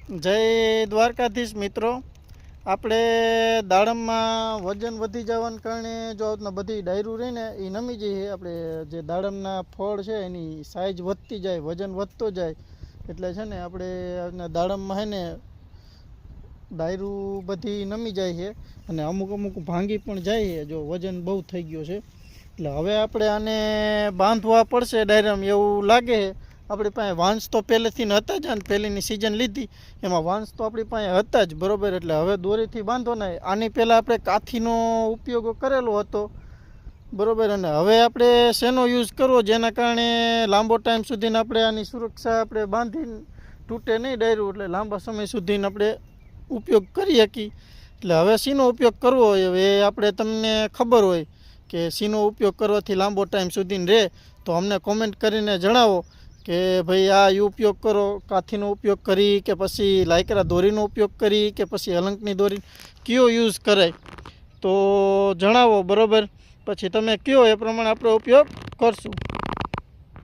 જય દ્વારકાધીશ મિત્રો, આપણે દાડમમાં વજન વધી જવાને કારણે જો બધી ડાયરું રહીને એ નમી જઈએ. આપણે જે દાડમના ફળ છે એની સાઇઝ વધતી જાય, વજન વધતો જાય. એટલે છે ને આપણે દાડમમાં છે ને ડાયરું બધી નમી જાય છે અને અમુક અમુક ભાંગી પણ જાય છે જો વજન બહુ થઈ ગયો છે. એટલે હવે આપણે આને બાંધવા પડશે ડાયરામ એવું લાગે છે. આપણી પાસે વાંસ તો પહેલેથી હતા જ, અને પહેલીની સિઝન લીધી એમાં વાંસ તો આપણી પાસે હતા જ, બરાબર. એટલે હવે દોરીથી બાંધો ને. આની પહેલાં આપણે કાથીનો ઉપયોગ કરેલો હતો, બરાબર. અને હવે આપણે શેનો યુઝ કરવો જેના કારણે લાંબો ટાઈમ સુધીને આપણે આની સુરક્ષા આપણે બાંધીને તૂટે નહીં ડાયરું, એટલે લાંબા સમય સુધીને આપણે ઉપયોગ કરી શકીએ. એટલે હવે શીનો ઉપયોગ કરવો હોય હવે આપણે તમને ખબર હોય કે શીનો ઉપયોગ કરવાથી લાંબો ટાઈમ સુધીને રહે, તો અમને કોમેન્ટ કરીને જણાવો કે ભાઈ આ ઉપયોગ કરો, કાથીનો ઉપયોગ કરી કે પછી લાયકરા દોરીનો ઉપયોગ કરી કે પછી અલંકની દોરી, કયો યુઝ કરાય તો જણાવો, બરાબર. પછી તમે કયો એ પ્રમાણે આપણે ઉપયોગ કરશું.